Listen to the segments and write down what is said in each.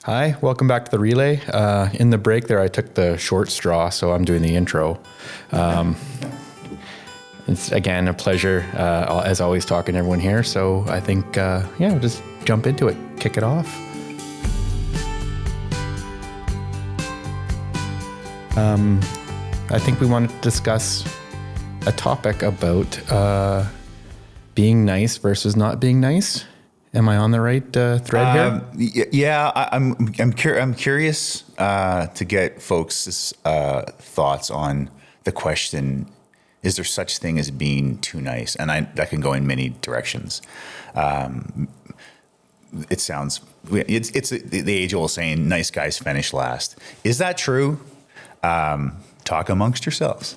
Hi, welcome back to the relay. In the break there, I took the short straw, so I'm doing the intro. It's again a pleasure, as always, talking to everyone here. So I think, we'll just jump into it, kick it off. I think we want to discuss a topic about being nice versus not being nice. Am I on the right thread here? Yeah, I'm curious to get folks' thoughts on the question: is there such thing as being too nice? And that can go in many directions. It sounds it's the age-old saying, "Nice guys finish last." Is that true? Talk amongst yourselves.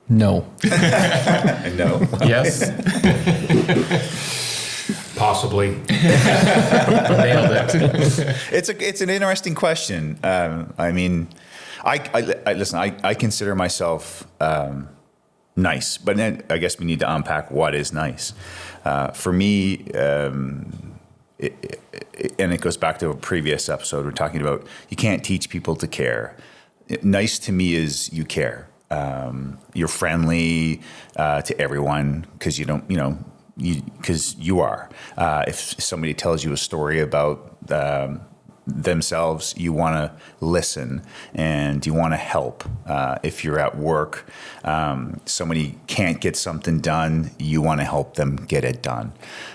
No. No. Yes. Possibly. Nailed it. It's an interesting question. I mean, I consider myself nice, but then I guess we need to unpack what is nice. For me, and it goes back to a previous episode. We're talking about you can't teach people to care. Nice to me is you care. You're friendly to everyone because because you are. If somebody tells you a story about themselves, you want to listen and you want to help. If you're at work, somebody can't get something done, you want to help them get it done.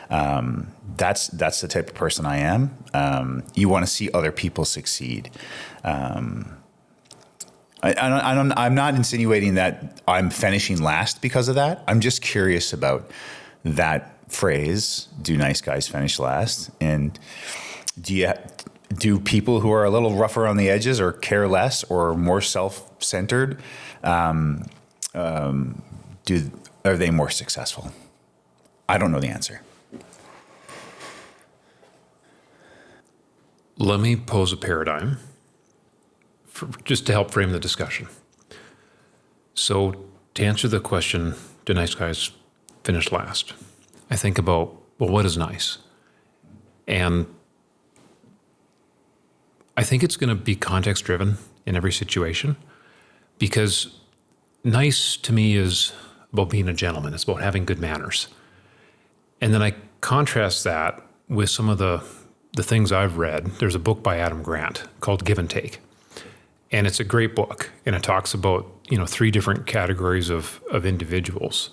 That's the type of person I am. You want to see other people succeed. I'm not insinuating that I'm finishing last because of that. I'm just curious about that phrase, do nice guys finish last? And do people who are a little rougher on the edges or care less or more self-centered, are they more successful? I don't know the answer. Let me pose a paradigm just to help frame the discussion. So to answer the question, do nice guys finish last? I think about, well, what is nice? And I think it's going to be context driven in every situation, because nice to me is about being a gentleman. It's about having good manners. And then I contrast that with some of the things I've read. There's a book by Adam Grant called Give and Take. And it's a great book, and it talks about, three different categories of individuals.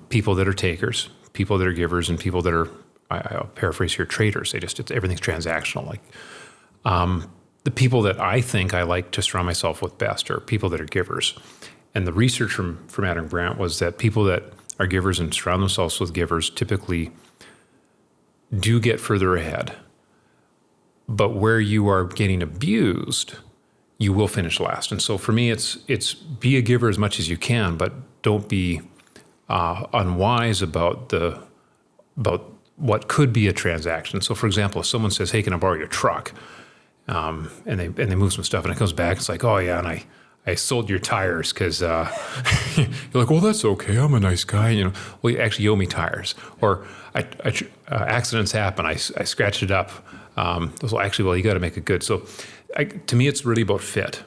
People that are takers, people that are givers, and people that are, I'll paraphrase here, traders. Everything's transactional. Like the people that I think I like to surround myself with best are people that are givers. And the research from Adam Grant was that people that are givers and surround themselves with givers typically do get further ahead. But where you are getting abused, you will finish last. And so for me, it's be a giver as much as you can, but don't be unwise about what could be a transaction. So for example, if someone says, "Hey, can I borrow your truck?" And they move some stuff and it comes back, it's like, "Oh yeah, and I sold your tires because you're like, well, that's okay. I'm a nice guy. Well, you actually owe me tires. Or accidents happen. I scratched it up. Well, you got to make it good. So to me, it's really about fit.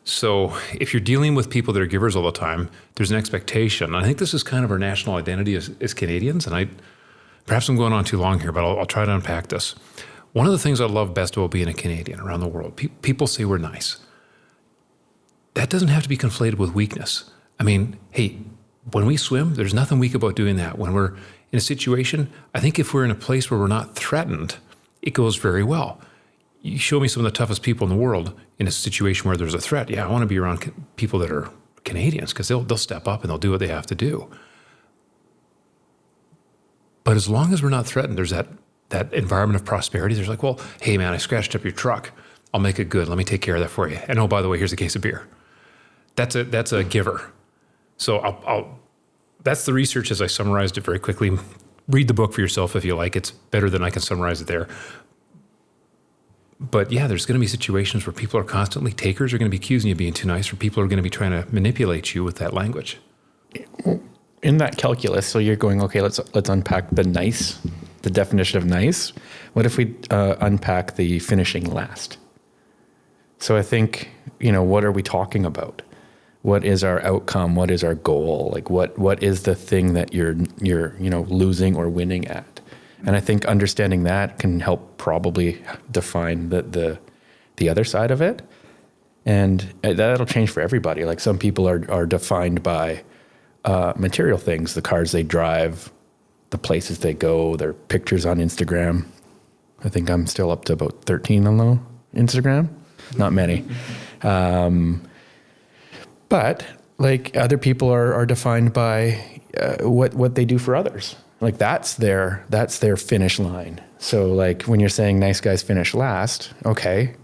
So if you're dealing with people that are givers all the time, there's an expectation. I think this is kind of our national identity as Canadians. And perhaps I'm going on too long here, but I'll try to unpack this. One of the things I love best about being a Canadian around the world, people say we're nice. That doesn't have to be conflated with weakness. I mean, hey, when we swim, there's nothing weak about doing that. When we're in a situation, I think if we're in a place where we're not threatened, it goes very well. You show me some of the toughest people in the world in a situation where there's a threat. Yeah, I want to be around people that are Canadians because they'll step up and they'll do what they have to do. But as long as we're not threatened, there's that environment of prosperity. There's like, well, hey man, I scratched up your truck. I'll make it good. Let me take care of that for you. And oh, by the way, here's a case of beer. That's a giver. So that's the research as I summarized it very quickly. Read the book for yourself if you like. It's better than I can summarize it there. But yeah, there's going to be situations where people are constantly takers are going to be accusing you of being too nice, or people are going to be trying to manipulate you with that language. In that calculus, so you're going, okay, let's unpack the nice the definition of nice, what if we unpack the finishing last? So I think, what are we talking about? What is our outcome? What is our goal? Like what is the thing that you're losing or winning at? And I think understanding that can help probably define the other side of it. And that'll change for everybody. Like some people are defined by material things, the cars they drive, the places they go, their pictures on Instagram. I think I'm still up to about 13 on Instagram. Not many. But like other people are defined by what they do for others. Like that's their finish line. So like when you're saying nice guys finish last, okay,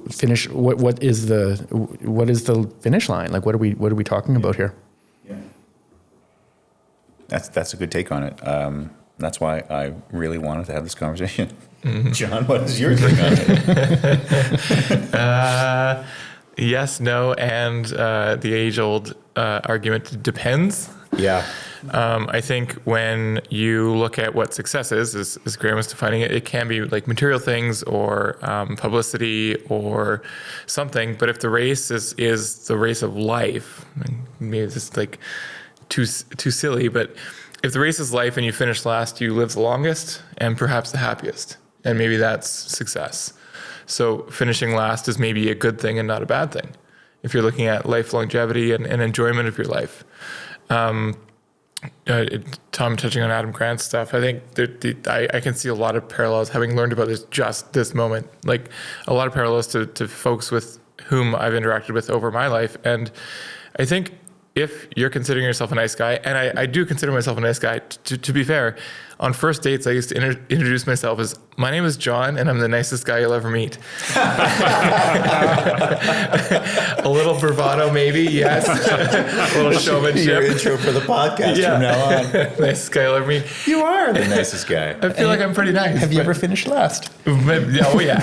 finish. What is the finish line? Like what are we talking about here? Yeah, that's a good take on it. That's why I really wanted to have this conversation. Mm-hmm. John, what is your take on it? Yes, no, and the age-old argument depends. Yeah. I think when you look at what success is, as Graham was defining it, it can be like material things or publicity or something. But if the race is the race of life, maybe it's like too silly, but if the race is life and you finish last, you live the longest and perhaps the happiest. And maybe that's success. So finishing last is maybe a good thing and not a bad thing if you're looking at life longevity and enjoyment of your life. Tom touching on Adam Grant's stuff, I think I can see a lot of parallels, having learned about this just this moment, like a lot of parallels to folks with whom I've interacted with over my life. And I think if you're considering yourself a nice guy, and I do consider myself a nice guy, to be fair, on first dates, I used to introduce myself as, my name is John, and I'm the nicest guy you'll ever meet. A little bravado, maybe, yes. A little showmanship. Your intro for the podcast from now on. Nicest guy you'll ever meet. You are the nicest guy. I feel like I'm pretty nice. Have you ever finished last? Oh, yeah.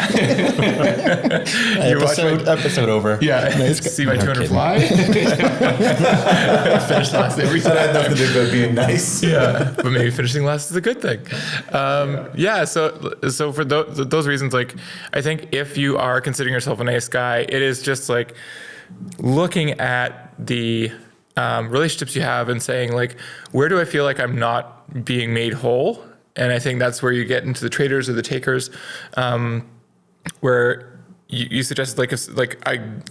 Episode over. Yeah. Nice See my 200 fly? Finish last every time. That had nothing to do with being nice. Yeah, but maybe finishing last is a good thing. So for those reasons, like, I think if you are considering yourself a nice guy, it is just like looking at the relationships you have and saying, like, where do I feel like I'm not being made whole? And I think that's where you get into the traders or the takers, where you suggested,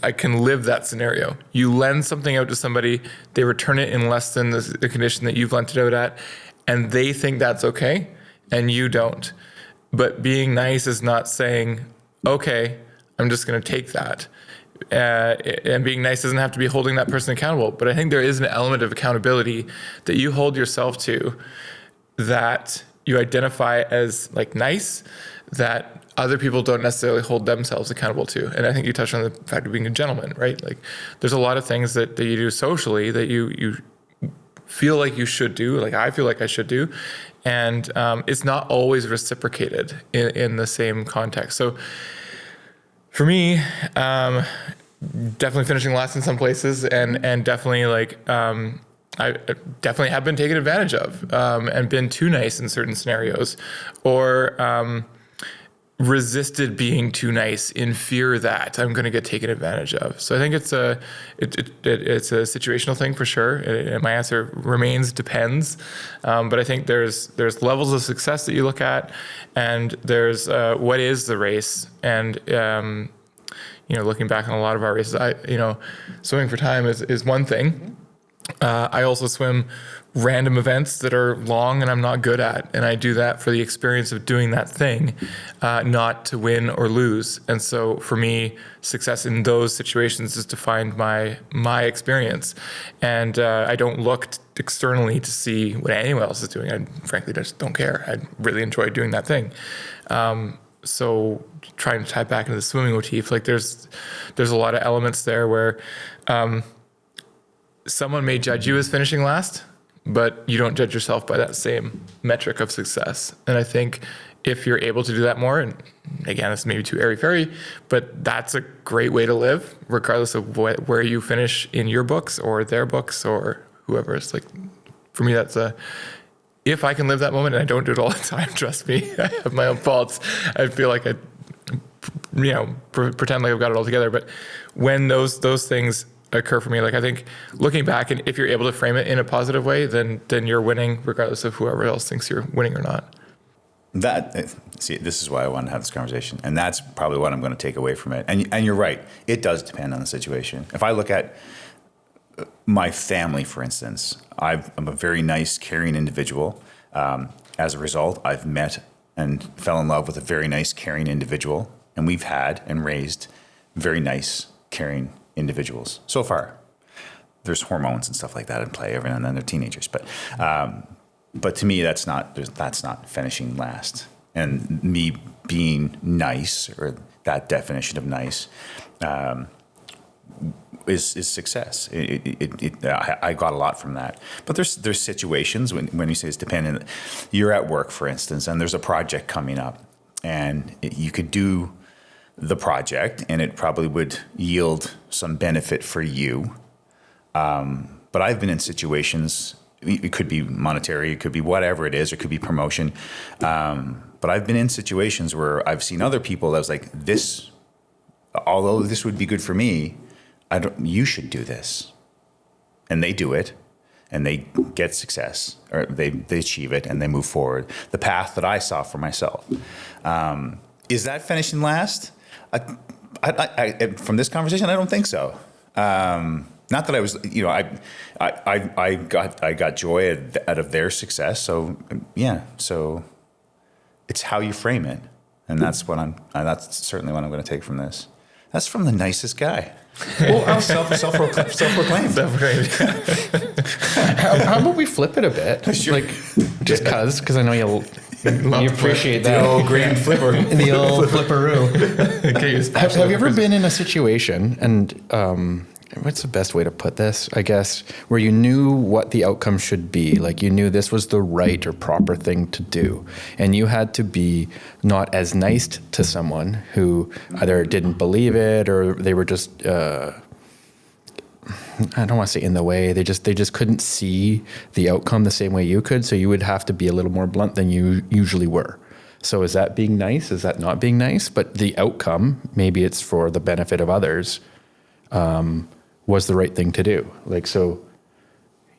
I can live that scenario. You lend something out to somebody, they return it in less than the condition that you've lent it out at, and they think that's okay, and you don't. But being nice is not saying, okay, I'm just going to take that. And being nice doesn't have to be holding that person accountable. But I think there is an element of accountability that you hold yourself to, that you identify as like nice, that other people don't necessarily hold themselves accountable to. And I think you touched on the fact of being a gentleman, right? Like there's a lot of things that you do socially that you feel like you should do, like I feel like I should do. And it's not always reciprocated in the same context. So for me, definitely finishing last in some places and definitely like, I definitely have been taken advantage of and been too nice in certain scenarios, or resisted being too nice in fear that I'm going to get taken advantage of. So I think it's a situational thing for sure. And my answer remains depends. But I think there's levels of success that you look at, and there's what is the race. And looking back on a lot of our races, swimming for time is one thing. I also swim random events that are long and I'm not good at. And I do that for the experience of doing that thing, not to win or lose. And so for me, success in those situations is to find my experience. And I don't look externally to see what anyone else is doing. I frankly just don't care. I really enjoy doing that thing. So trying to tie back into the swimming motif, like there's a lot of elements there where someone may judge you as finishing last, but you don't judge yourself by that same metric of success. And I think if you're able to do that more, and again, it's maybe too airy-fairy, but that's a great way to live, regardless of where you finish in your books or their books or whoever. It's like, for me, if I can live that moment, and I don't do it all the time, trust me, I have my own faults. I feel like I, pretend like I've got it all together. But when those things occur for me, like I think looking back, and if you're able to frame it in a positive way, then you're winning, regardless of whoever else thinks you're winning or not. This is why I want to have this conversation, and that's probably what I'm going to take away from it. And you're right, it does depend on the situation. If I look at my family, for instance, I'm a very nice, caring individual. As a result, I've met and fell in love with a very nice, caring individual, and we've had and raised very nice, caring individuals so far. There's hormones and stuff like that in play every now and then. They're teenagers, but to me, that's not finishing last. And me being nice, or that definition of nice, is success. I got a lot from that. But there's situations when you say it's dependent. You're at work, for instance, and there's a project coming up, and you could do the project, and it probably would yield some benefit for you. But I've been in situations. It could be monetary, it could be whatever it is, it could be promotion. But I've been in situations where I've seen other people that was like, this, although this would be good for me, you should do this. And they do it, and they get success, or they achieve it, and they move forward. The path that I saw for myself. Is that finishing last? I from this conversation, I don't think so. Not that I was, I got joy out of their success. So yeah, so it's how you frame it, and that's certainly what I'm going to take from this. That's from the nicest guy. Well, self-proclaimed. How about we flip it a bit? Sure. Like, just because I know you appreciate that. The old green flipper. The old flipperoo. Have you ever been in a situation, and what's the best way to put this, I guess, where you knew what the outcome should be, like you knew this was the right or proper thing to do, and you had to be not as nice to someone who either didn't believe it, or they were just, I don't want to say in the way, they just couldn't see the outcome the same way you could, so you would have to be a little more blunt than you usually were. So is that being nice? Is that not being nice? But the outcome, maybe it's for the benefit of others, was the right thing to do. Like, so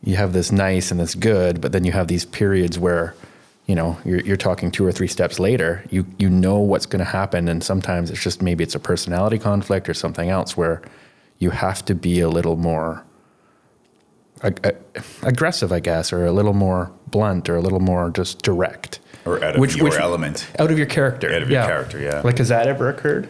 you have this nice and this good, but then you have these periods where, you're talking 2 or 3 steps later, you know what's going to happen. And sometimes it's just, maybe it's a personality conflict or something else where you have to be a little more aggressive, I guess, or a little more blunt, or a little more just direct. Or out of your element. Out of your character. Out of your character, yeah. Like, has that ever occurred?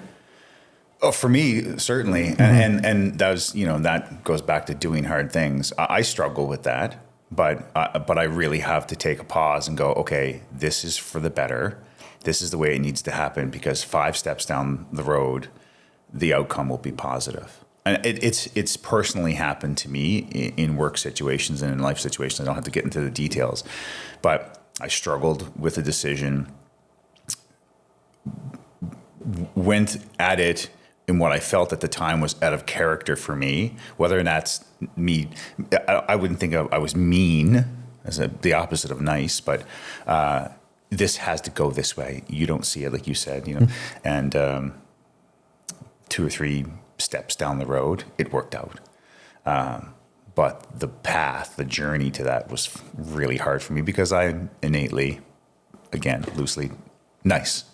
Oh, for me, certainly. Mm-hmm. And that was, that goes back to doing hard things. I struggle with that, but I really have to take a pause and go, okay, this is for the better. This is the way it needs to happen, because 5 steps down the road, the outcome will be positive. And it's personally happened to me in work situations and in life situations. I don't have to get into the details, but I struggled with a decision, went at it in what I felt at the time was out of character for me, whether that's me. I wouldn't think I was mean, as the opposite of nice, but this has to go this way. You don't see it, like you said, and 2 or 3 steps down the road, it worked out. But the path, the journey to that was really hard for me, because I'm innately, again, loosely nice.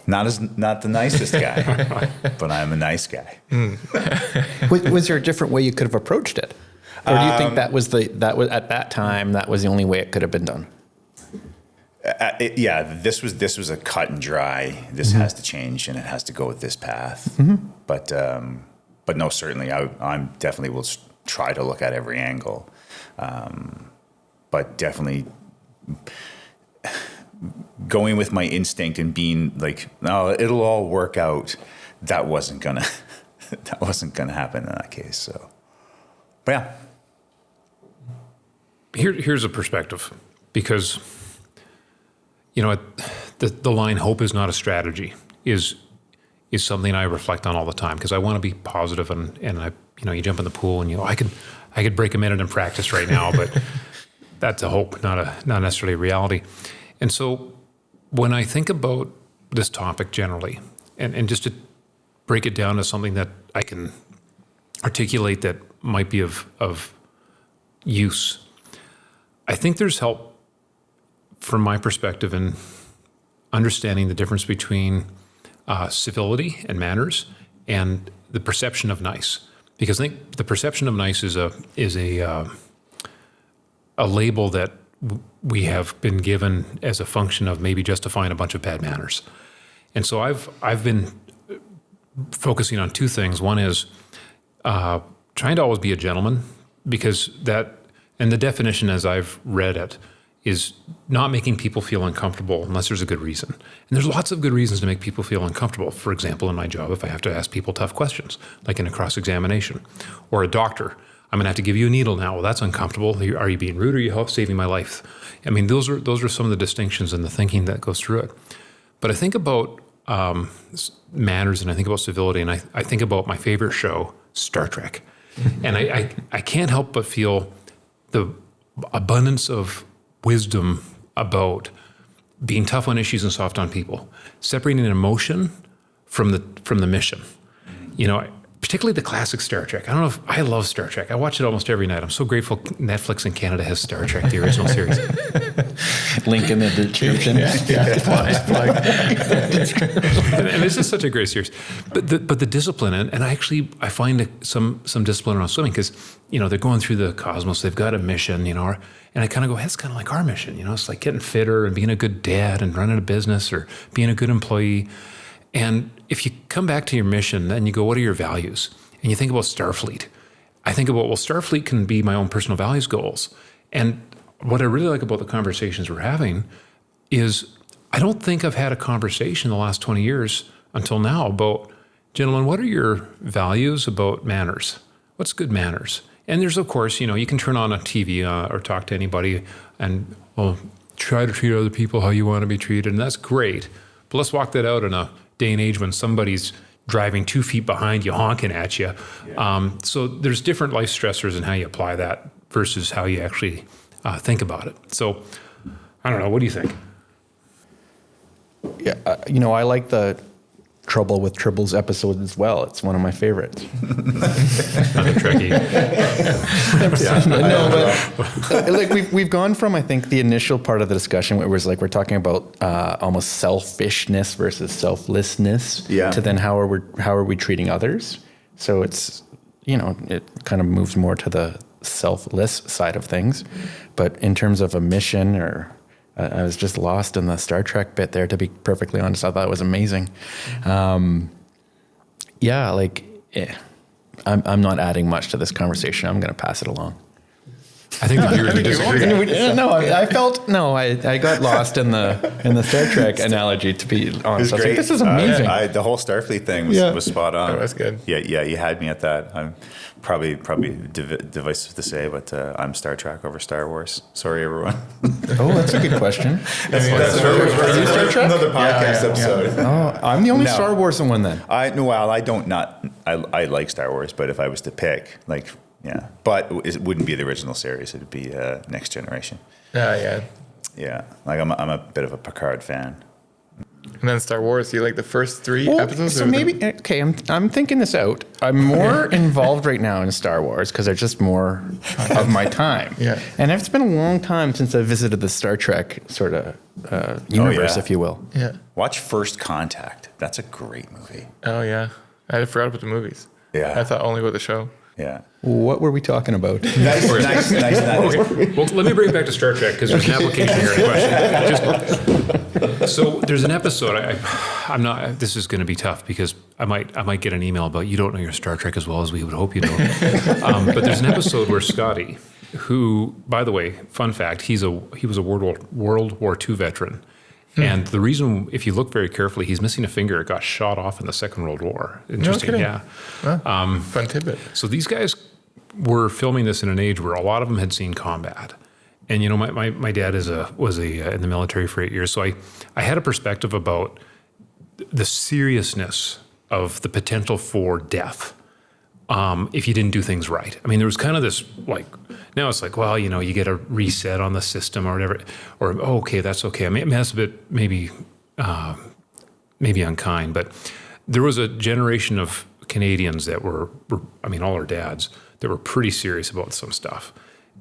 Not the nicest guy, but I'm a nice guy. Was there a different way you could have approached it, or do you think that was at that time that was the only way it could have been done? This was a cut and dry. This has to change, and it has to go with this path. But no, certainly I'm definitely will try to look at every angle, but definitely going with my instinct and being like, no, it'll all work out. That wasn't gonna happen in that case. So, but yeah. Here's a perspective, because the line "hope is not a strategy" is something I reflect on all the time, because I want to be positive, and I you jump in the pool and I could break a minute in practice right now, but that's a hope, not necessarily a reality. And so when I think about this topic generally, and just to break it down to something that I can articulate that might be of use, I think there's help from my perspective in understanding the difference between civility and manners and the perception of nice. Because I think the perception of nice is a label that we have been given as a function of maybe justifying a bunch of bad manners. And so I've been focusing on two things. One is trying to always be a gentleman, because that, and the definition as I've read it, is not making people feel uncomfortable unless there's a good reason. And there's lots of good reasons to make people feel uncomfortable. For example, in my job, if I have to ask people tough questions, like in a cross-examination, or a doctor, I'm going to have to give you a needle now. Well, that's uncomfortable. Are you being rude, or are you saving my life? I mean, those are some of the distinctions and the thinking that goes through it. But I think about manners, and I think about civility, and I think about my favorite show, Star Trek. And I can't help but feel the abundance of wisdom about being tough on issues and soft on people, separating emotion from the mission. You know, particularly the classic Star Trek. I don't know if I love Star Trek. I watch it almost every night. I'm so grateful Netflix in Canada has Star Trek, the original series. Link in the description. And this is such a great series. But the discipline, and I find some discipline around swimming, because, you know, they're going through the cosmos. They've got a mission, you know, and I kind of go, that's kind of like our mission. You know, it's like getting fitter and being a good dad and running a business or being a good employee. And if you come back to your mission and you go, what are your values? And you think about Starfleet. I think about, well, Starfleet can be my own personal values goals. And what I really like about the conversations we're having is I don't think I've had a conversation in the last 20 years until now about, gentlemen, what are your values about manners? What's good manners? And there's, of course, you know, you can turn on a TV or talk to anybody and, well, try to treat other people how you want to be treated. And that's great. But let's walk that out in a day and age when somebody's driving 2 feet behind you, honking at you. Yeah. So there's different life stressors in how you apply that versus how you actually think about it. So I don't know. What do you think? Yeah, you know, I like the Trouble with Tribbles episode as well. It's one of my favorites. Another Trekkie. No, but like we've gone from, I think, the initial part of the discussion where it was like we're talking about almost selfishness versus selflessness, to then how are we treating others. So it's, you know, it kind of moves more to the selfless side of things. But in terms of a mission, or I was just lost in the Star Trek bit there, to be perfectly honest. I thought it was amazing. I'm not adding much to this conversation. I'm going to pass it along. I think the viewers would disagree. I got lost in the Star Trek analogy, to be honest. I was like, this is amazing. The whole Starfleet thing was spot on. Oh, that's good. Yeah, you had me at that. I'm probably divisive to say, but I'm Star Trek over Star Wars. Sorry, everyone. Oh, that's a good question. That's Are you Star Trek? Another podcast episode. Oh, I'm the only Star Wars one then. I like Star Wars, but if I was to pick, but it wouldn't be the original series. It'd be Next Generation. Yeah. Like I'm a bit of a Picard fan. And then Star Wars, you like the first 3 episodes? So maybe, I'm thinking this out. I'm more involved right now in Star Wars because they're just more of my time. Yeah. And it's been a long time since I visited the Star Trek sort of universe, if you will. Yeah. Watch First Contact. That's a great movie. Oh, yeah. I forgot about the movies. Yeah. I thought only about the show. Yeah. What were we talking about? Nice. Okay. Well, let me bring it back to Star Trek, because there's an application here in question. So there's an episode. I'm not. This is going to be tough because I might get an email about, you don't know your Star Trek as well as we would hope you know. But there's an episode where Scotty, who, by the way, fun fact, he was a World War II veteran. And the reason, if you look very carefully, he's missing a finger. It got shot off in the Second World War. Interesting, yeah. Fun tidbit. So these guys were filming this in an age where a lot of them had seen combat. And, you know, my dad was in the military for 8 years. So I had a perspective about the seriousness of the potential for death if you didn't do things right. I mean, there was kind of this like, now it's like, well, you get a reset on the system or whatever, or oh, okay, that's okay. I mean, that's a bit maybe unkind, but there was a generation of Canadians that were, I mean, all our dads that were pretty serious about some stuff,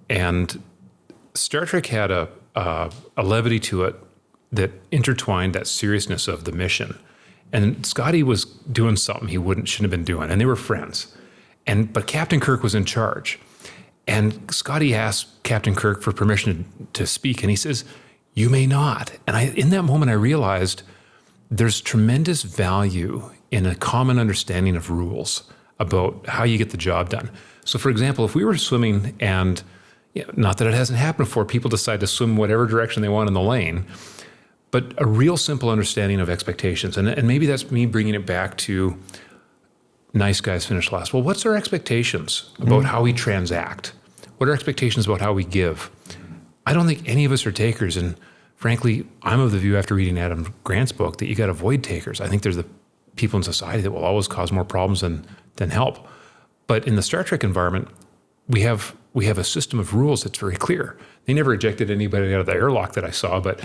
and Star Trek had a levity to it that intertwined that seriousness of the mission. And Scotty was doing something he shouldn't have been doing, and they were friends. But Captain Kirk was in charge. And Scotty asked Captain Kirk for permission to speak, and he says, "You may not." And in that moment, I realized there's tremendous value in a common understanding of rules about how you get the job done. So, for example, if we were swimming and, not that it hasn't happened before, people decide to swim whatever direction they want in the lane, but a real simple understanding of expectations. And maybe that's me bringing it back to nice guys finish last. Well, what's our expectations about how we transact? What are expectations about how we give? I don't think any of us are takers. And frankly, I'm of the view after reading Adam Grant's book that you got to avoid takers. I think there's the people in society that will always cause more problems than help. But in the Star Trek environment, we have a system of rules that's very clear. They never ejected anybody out of the airlock that I saw, but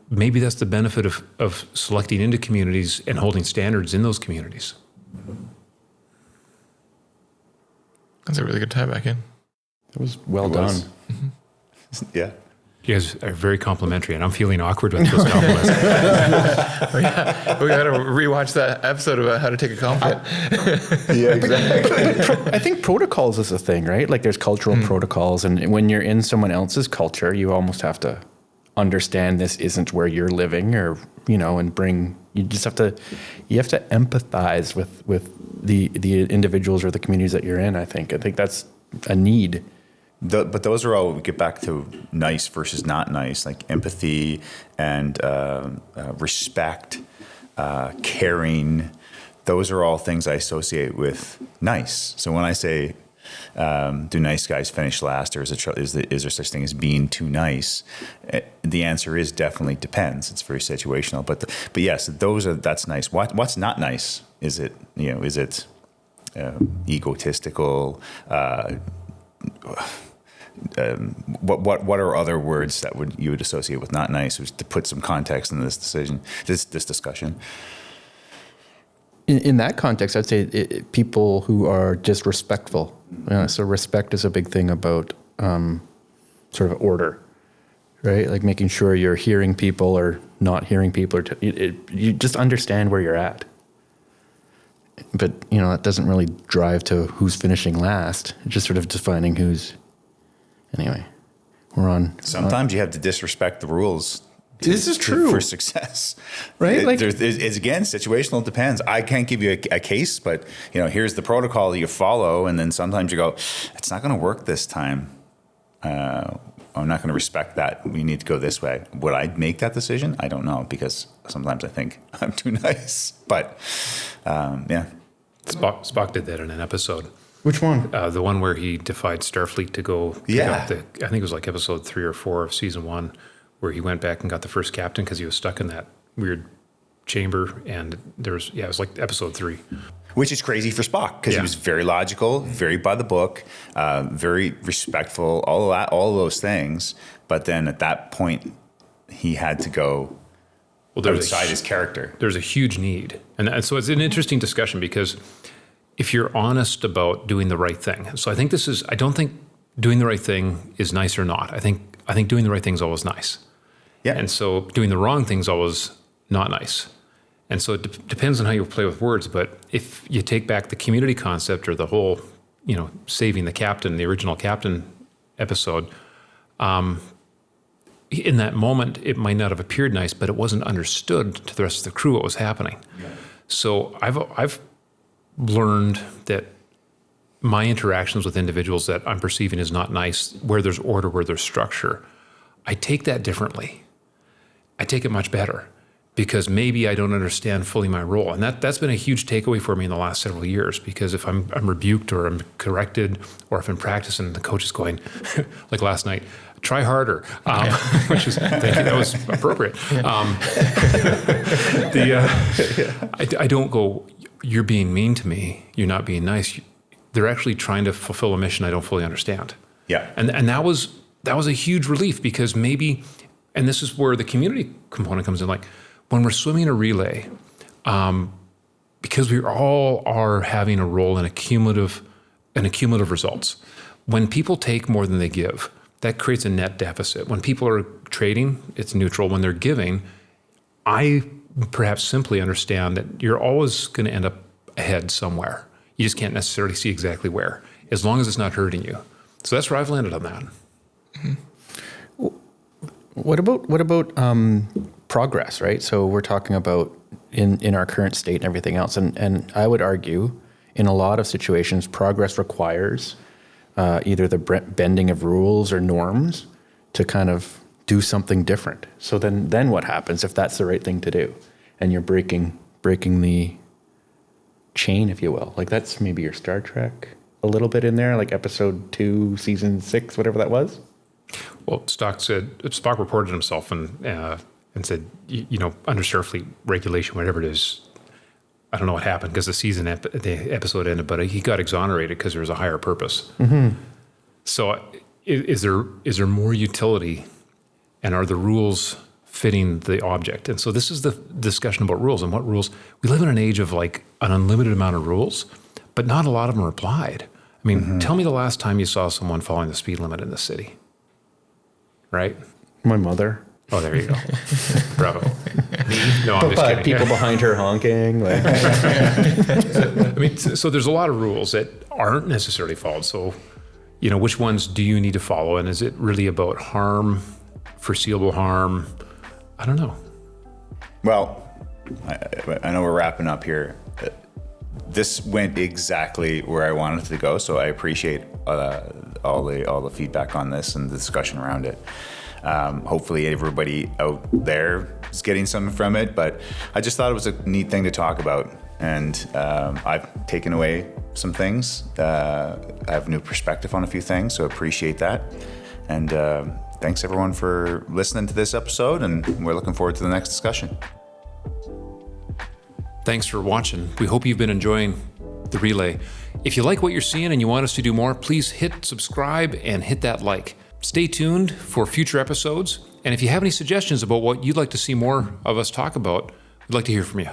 maybe that's the benefit of selecting into communities and holding standards in those communities. That's a really good tie back in. It was well done. Mm-hmm. Yeah. You guys are very complimentary, and I'm feeling awkward with those compliments. We got to rewatch that episode about how to take a compliment. Yeah, exactly. I think protocols is a thing, right? Like there's cultural protocols, and when you're in someone else's culture, you almost have to understand this isn't where you're living, or you just have to empathize with the individuals or the communities that you're in. I think that's a need. But those are all, we get back to nice versus not nice, like empathy and respect, caring. Those are all things I associate with nice. So when I say, do nice guys finish last, or is there such thing as being too nice? The answer is definitely depends. It's very situational. But yes, that's nice. What's not nice? Is it egotistical? What are other words that you would associate with not nice? To put some context in this discussion. In that context, I'd say people who are disrespectful. So respect is a big thing about sort of order, right? Like making sure you're hearing people or not hearing people. You just understand where you're at. But, that doesn't really drive to who's finishing last. It's just sort of defining who's... Anyway, we're on... Sometimes you have to disrespect the rules. This is true. For success. Right? It's again, situational, depends. I can't give you a case, but, here's the protocol you follow, and then sometimes you go, it's not going to work this time. I'm not going to respect that. We need to go this way. Would I make that decision? I don't know, because sometimes I think I'm too nice. But, yeah. Spock did that in an episode. Which one? The one where he defied Starfleet to go pick up I think it was like episode 3 or 4 of season 1, where he went back and got the first captain because he was stuck in that weird chamber. And it was like episode 3. Which is crazy for Spock, because he was very logical, very by the book, very respectful, all of those things. But then at that point, he had to go outside his character. There's a huge need. And so it's an interesting discussion, because if you're honest about doing the right thing. So I don't think doing the right thing is nice or not. I think doing the right thing is always nice. Yeah. And so doing the wrong thing is always not nice. And so it depends on how you play with words. But if you take back the community concept, or the whole, saving the captain, the original captain episode, in that moment, it might not have appeared nice, but it wasn't understood to the rest of the crew what was happening. Yeah. So I've learned that my interactions with individuals that I'm perceiving as not nice, where there's order, where there's structure, I take that differently. I take it much better, because maybe I don't understand fully my role. And that's been a huge takeaway for me in the last several years, because if I'm rebuked or I'm corrected, or if in practice and the coach is going, like last night, try harder, which is, thank you, that was appropriate. I don't go, you're being mean to me, you're not being nice. They're actually trying to fulfill a mission I don't fully understand. Yeah. And that was a huge relief, because maybe, and this is where the community component comes in, like when we're swimming a relay, because we all are having a role in cumulative results. When people take more than they give, that creates a net deficit. When people are trading, it's neutral. When they're giving, I perhaps simply understand that you're always going to end up ahead somewhere. You just can't necessarily see exactly where, as long as it's not hurting you. So that's where I've landed on that. Mm-hmm. What about progress, right? So we're talking about in our current state and everything else, and I would argue in a lot of situations, progress requires either the bending of rules or norms to kind of do something different. So then what happens if that's the right thing to do, and you're breaking the chain, if you will? Like that's maybe your Star Trek a little bit in there, like episode 2, season 6, whatever that was. Well, Spock reported himself and said, under Starfleet regulation, whatever it is, I don't know what happened because the episode ended, but he got exonerated because there was a higher purpose. Mm-hmm. So is there more utility, and are the rules fitting the object? And so this is the discussion about rules and what rules. We live in an age of like an unlimited amount of rules, but not a lot of them are applied. I mean, Tell me the last time you saw someone following the speed limit in the city, right? My mother. Oh, there you go. Bravo. No, I'm just kidding. People behind her honking. Like. I mean, so there's a lot of rules that aren't necessarily followed. So, which ones do you need to follow? And is it really about harm, foreseeable harm? I don't know. Well, I know we're wrapping up here. This went exactly where I wanted to go, so I appreciate all the feedback on this and the discussion around it. Hopefully everybody out there is getting something from it, but I just thought it was a neat thing to talk about, and I've taken away some things. I have a new perspective on a few things, so appreciate that. And thanks everyone for listening to this episode, and we're looking forward to the next discussion. Thanks for watching. We hope you've been enjoying the relay. If you like what you're seeing and you want us to do more, please hit subscribe and hit that like. Stay tuned for future episodes. And if you have any suggestions about what you'd like to see more of us talk about, we'd like to hear from you.